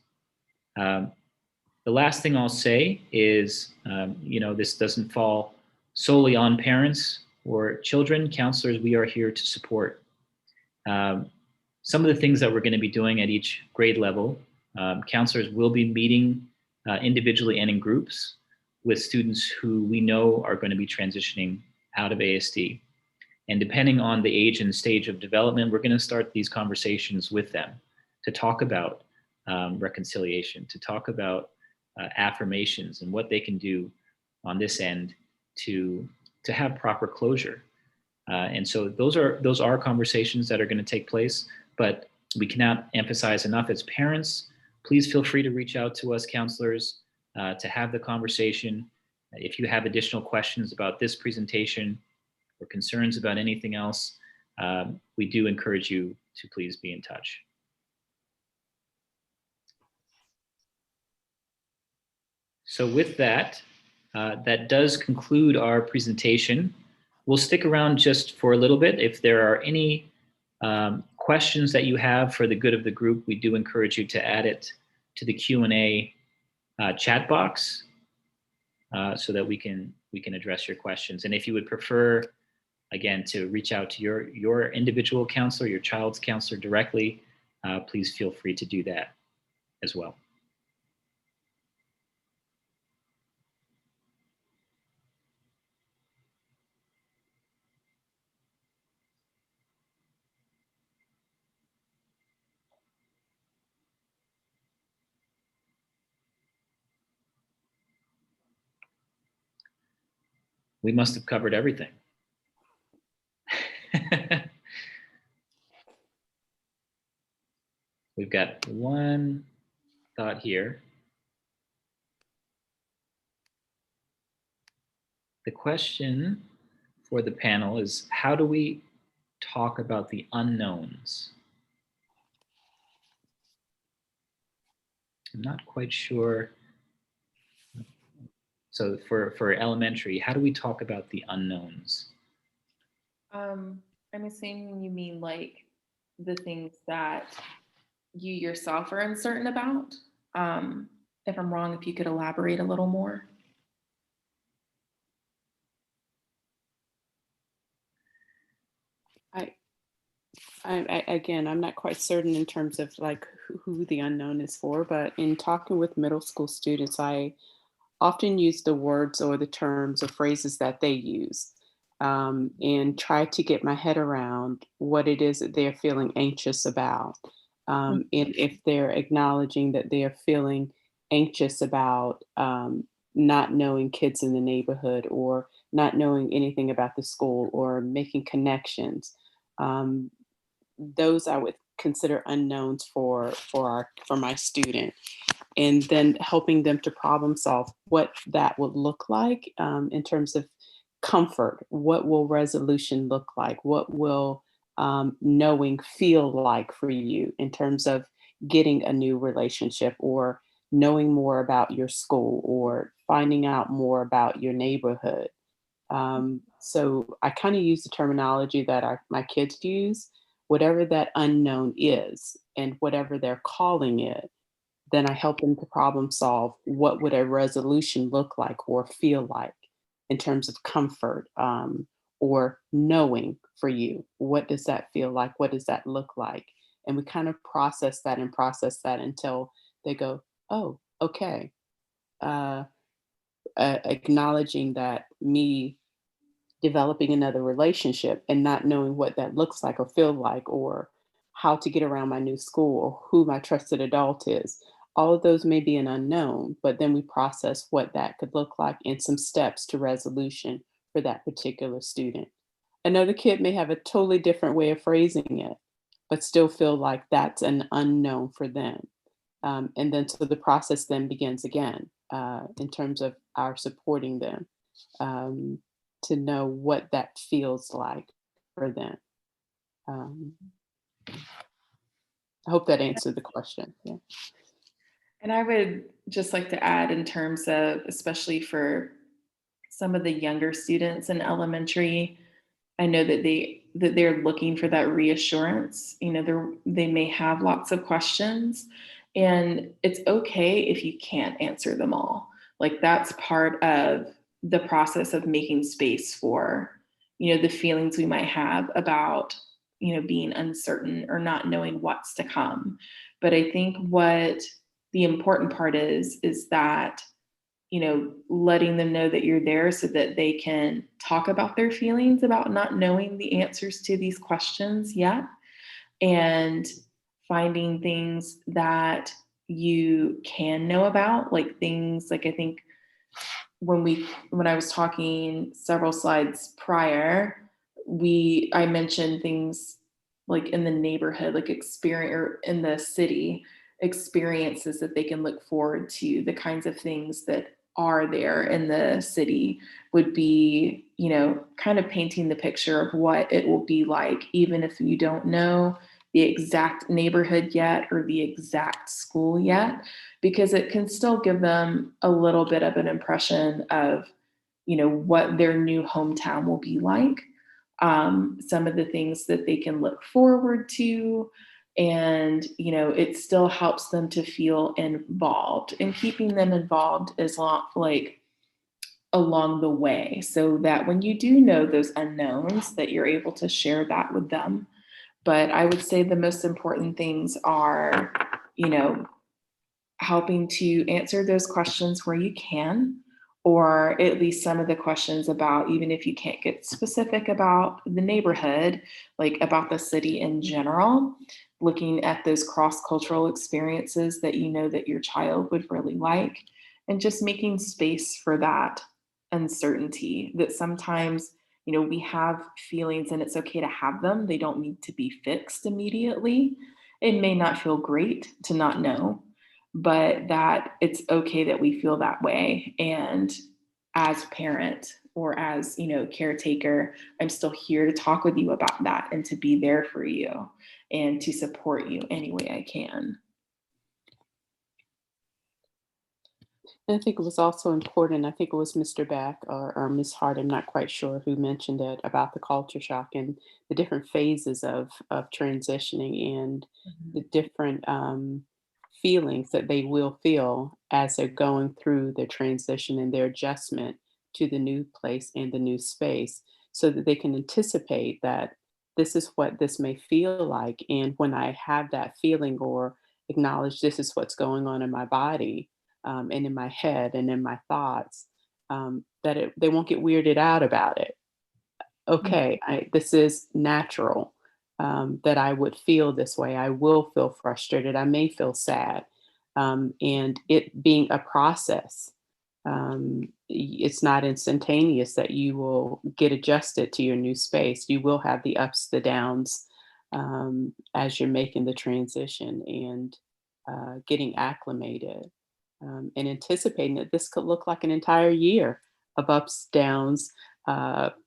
The last thing I'll say is, this doesn't fall solely on parents or children. Counselors, we are here to support. Some of the things that we're going to be doing at each grade level, counselors will be meeting individually and in groups with students who we know are going to be transitioning out of ASD. And depending on the age and stage of development, we're going to start these conversations with them to talk about reconciliation, to talk about affirmations and what they can do on this end to have proper closure. And so those are conversations that are going to take place, but we cannot emphasize enough as parents, please feel free to reach out to us counselors to have the conversation. If you have additional questions about this presentation or concerns about anything else, we do encourage you to please be in touch. So with that, that does conclude our presentation. We'll stick around just for a little bit. If there are any questions that you have for the good of the group, we do encourage you to add it to the Q&A chat box so that we can address your questions. And if you would prefer, again, to reach out to your individual counselor, your child's counselor directly, please feel free to do that as well. We must have covered everything. we've got one thought here. The question for the panel is, how do we talk about the unknowns? I'm not quite sure. So for elementary, how do we talk about the unknowns? I'm assuming you mean like the things that you yourself are uncertain about. If I'm wrong, if you could elaborate a little more. Again, I'm not quite certain in terms of like who the unknown is for, but in talking with middle school students, I often use the words or the terms or phrases that they use, and try to get my head around what it is that they're feeling anxious about. And if they're acknowledging that they are feeling anxious about not knowing kids in the neighborhood or not knowing anything about the school or making connections, um, those I would consider unknowns for my student, and then helping them to problem solve what that would look like, in terms of comfort. What will resolution look like? What will knowing feel like for you in terms of getting a new relationship or knowing more about your school or finding out more about your neighborhood? So I kind of use the terminology that my kids use, whatever that unknown is and whatever they're calling it. Then I help them to problem solve what would a resolution look like or feel like in terms of comfort, or knowing for you. What does that feel like? What does that look like? And we kind of process that and process that until they go, oh, okay. Uh, Acknowledging that me developing another relationship and not knowing what that looks like or feel like or how to get around my new school or who my trusted adult is. All of those may be an unknown, but then we process what that could look like and some steps to resolution for that particular student. Another kid may have a totally different way of phrasing it, but still feel like that's an unknown for them. And then so the process then begins again, in terms of our supporting them, um, to know what that feels like for them. Um, I hope that answered the question. Yeah. And I would just like to add, in terms of, especially for some of the younger students in elementary, I know that they're looking for that reassurance. You know, they may have lots of questions, and it's okay if you can't answer them all. Like, that's part of the process of making space for, you know, the feelings we might have about, you know, being uncertain or not knowing what's to come. But I think what the important part is that, you know, letting them know that you're there so that they can talk about their feelings about not knowing the answers to these questions yet, and finding things that you can know about, like things like, I think when I was talking several slides prior, I mentioned things like in the neighborhood, like experience, or in the city, experiences that they can look forward to. The kinds of things that are there in the city would be, you know, kind of painting the picture of what it will be like, even if you don't know the exact neighborhood yet or the exact school yet, because it can still give them a little bit of an impression of, you know, what their new hometown will be like, some of the things that they can look forward to. And, you know, it still helps them to feel involved, and keeping them involved is like along the way, so that when you do know those unknowns, that you're able to share that with them. But I would say the most important things are, you know, helping to answer those questions where you can, or at least some of the questions about, even if you can't get specific about the neighborhood, like about the city in general, looking at those cross-cultural experiences that you know that your child would really like, and just making space for that uncertainty. That sometimes, you know, we have feelings and it's okay to have them. They don't need to be fixed immediately. it may not feel great to not know, but that it's okay that we feel that way. And as parent or as, caretaker, I'm still here to talk with you about that and to be there for you and to support you any way I can. And I think it was also important, I think it was Mr. Beck or Ms. Hart, I'm not quite sure who mentioned it, about the culture shock and the different phases of transitioning and the different feelings that they will feel as they're going through their transition and their adjustment to the new place and the new space, so that they can anticipate that this is what this may feel like. And when I have that feeling or acknowledge this is what's going on in my body, and in my head and in my thoughts, they won't get weirded out about it. Okay, this is natural, that I would feel this way. I will feel frustrated. I may feel sad. And it being a process, it's not instantaneous that you will get adjusted to your new space. You will have the ups, the downs, as you're making the transition and getting acclimated, and anticipating that this could look like an entire year of ups, downs,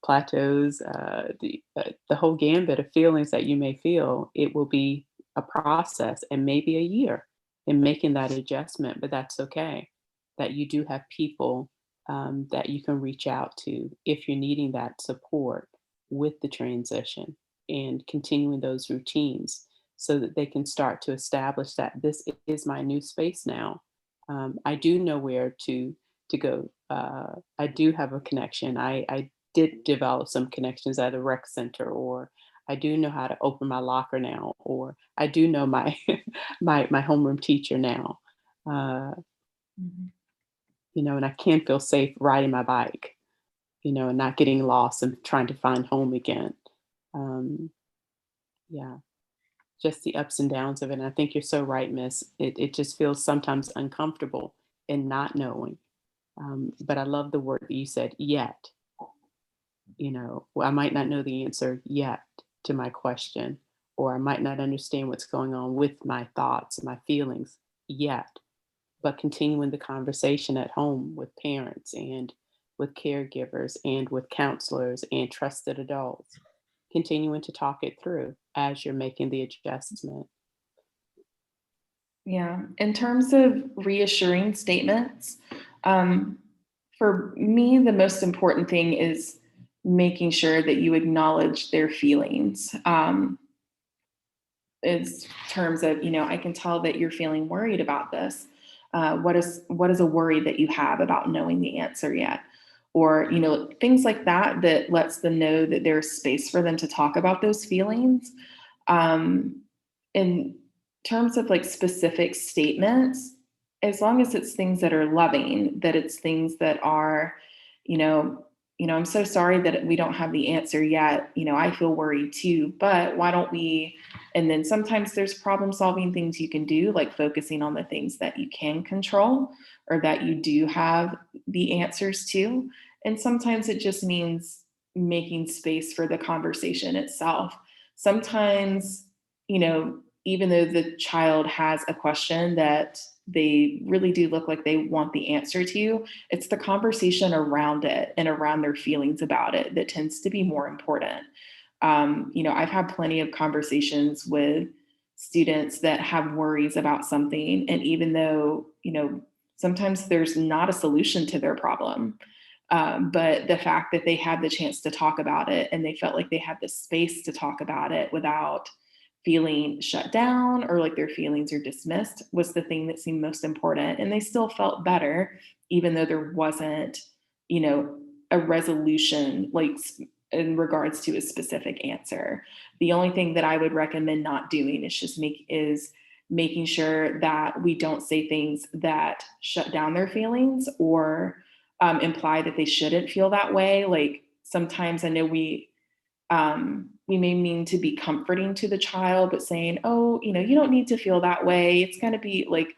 plateaus, the whole gambit of feelings that you may feel. It will be a process and maybe a year in making that adjustment, but that's okay. That you do have people that you can reach out to if you're needing that support with the transition and continuing those routines so that they can start to establish that this is my new space now. I do know where to go. I do have a connection. I did develop some connections at a rec center, or I do know how to open my locker now, or I do know my my homeroom teacher now. Uh, and I can feel safe riding my bike, and not getting lost and trying to find home again. Um, yeah, just the ups and downs of it. And I think you're so right, Miss. It just feels sometimes uncomfortable in not knowing. But I love the word that you said, yet. Well, I might not know the answer yet to my question, or I might not understand what's going on with my thoughts and my feelings yet, but continuing the conversation at home with parents and with caregivers and with counselors and trusted adults, continuing to talk it through as you're making the adjustment. Yeah. In terms of reassuring statements, for me, the most important thing is making sure that you acknowledge their feelings. In terms of, I can tell that you're feeling worried about this. What is a worry that you have about knowing the answer yet? Or, things like that, that lets them know that there's space for them to talk about those feelings. In terms of like specific statements, as long as it's things that are loving, that it's things that are, you know, I'm so sorry that we don't have the answer yet. I feel worried too, but why don't we? And then sometimes there's problem solving things you can do, like focusing on the things that you can control or that you do have the answers to. And sometimes it just means making space for the conversation itself. Sometimes, even though the child has a question that they really do look like they want the answer to, it's the conversation around it and around their feelings about it that tends to be more important. I've had plenty of conversations with students that have worries about something. And even though, sometimes there's not a solution to their problem, but the fact that they had the chance to talk about it and they felt like they had the space to talk about it without feeling shut down or like their feelings are dismissed was the thing that seemed most important. And they still felt better, even though there wasn't, a resolution like in regards to a specific answer. The only thing that I would recommend not doing is making sure that we don't say things that shut down their feelings or imply that they shouldn't feel that way. Like sometimes I know we may mean to be comforting to the child, but saying, oh, you don't need to feel that way. It's going to be like,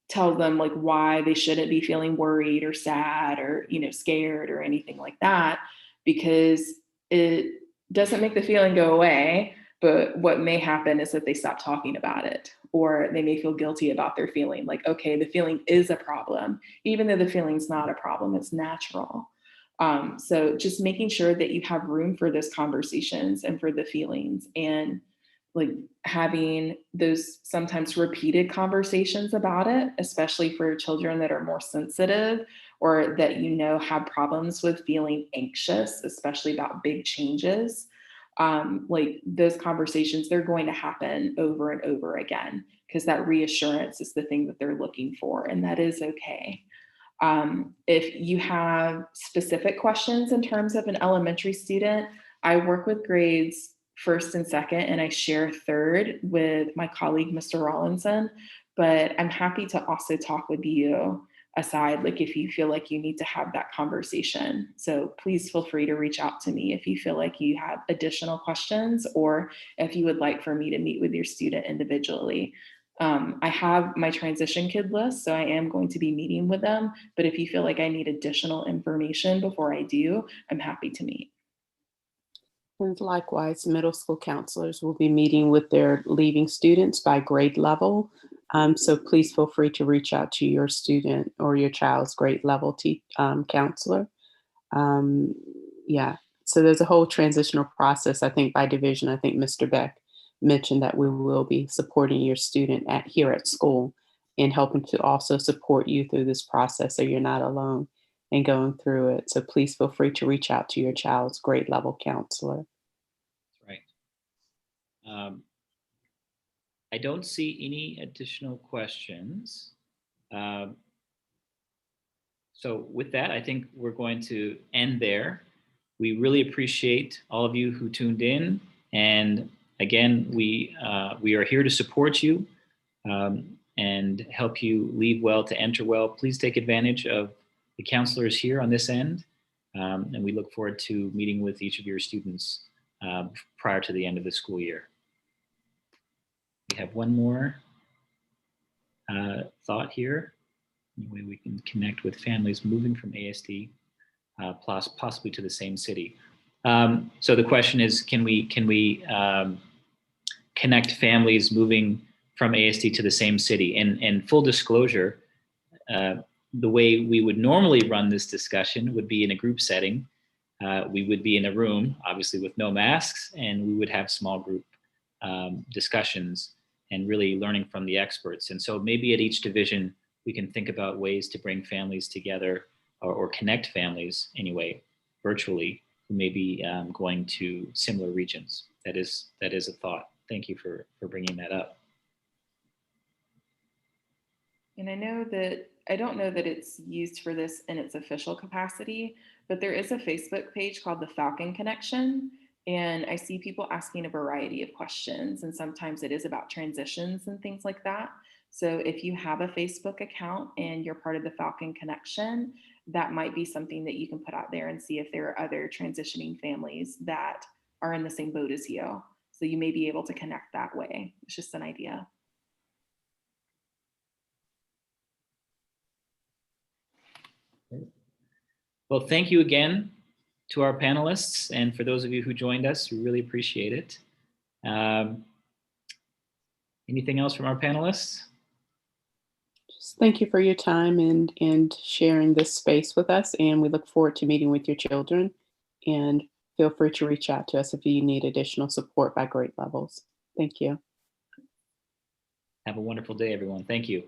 tell them like why they shouldn't be feeling worried or sad or, scared or anything like that, because it doesn't make the feeling go away. But what may happen is that they stop talking about it, or they may feel guilty about their feeling. Like, okay, the feeling is a problem, even though the feeling's not a problem, it's natural. So just making sure that you have room for those conversations and for the feelings, and like having those sometimes repeated conversations about it, especially for children that are more sensitive or that have problems with feeling anxious, especially about big changes. Like those conversations, they're going to happen over and over again because that reassurance is the thing that they're looking for, and that is okay. If you have specific questions in terms of an elementary student, I work with grades first and second, and I share third with my colleague, Mr. Rawlinson, but I'm happy to also talk with you aside, like if you feel like you need to have that conversation. So please feel free to reach out to me if you feel like you have additional questions, or if you would like for me to meet with your student individually. I have my transition kid list, so I am going to be meeting with them, but if you feel like I need additional information before I do, I'm happy to meet. And likewise, middle school counselors will be meeting with their leaving students by grade level. So please feel free to reach out to your student or your child's grade level counselor. Yeah, so there's a whole transitional process, I think, by division. I think Mr. Beck mentioned that we will be supporting your student here at school and helping to also support you through this process so you're not alone in going through it. So please feel free to reach out to your child's grade level counselor. That's right. I don't see any additional questions. So with that, I think we're going to end there. We really appreciate all of you who tuned in. And again, we are here to support you and help you leave well to enter well. Please take advantage of the counselors here on this end. And we look forward to meeting with each of your students prior to the end of the school year. We have one more thought here. Any way we can connect with families moving from ASD plus possibly to the same city. So the question is, can we connect families moving from ASD to the same city? And full disclosure, the way we would normally run this discussion would be in a group setting. We would be in a room, obviously with no masks, and we would have small group discussions and really learning from the experts. And so maybe at each division, we can think about ways to bring families together or connect families anyway, virtually, who may be going to similar regions. That is a thought. Thank you for bringing that up. And I don't know that it's used for this in its official capacity, but there is a Facebook page called the Falcon Connection. And I see people asking a variety of questions, and sometimes it is about transitions and things like that. So if you have a Facebook account and you're part of the Falcon Connection, that might be something that you can put out there and see if there are other transitioning families that are in the same boat as you. So you may be able to connect that way. It's just an idea. Well, thank you again to our panelists, and for those of you who joined us, we really appreciate it. Anything else from our panelists? Just thank you for your time and sharing this space with us, and we look forward to meeting with your children. And feel free to reach out to us if you need additional support by grade levels. Thank you. Have a wonderful day, everyone. Thank you.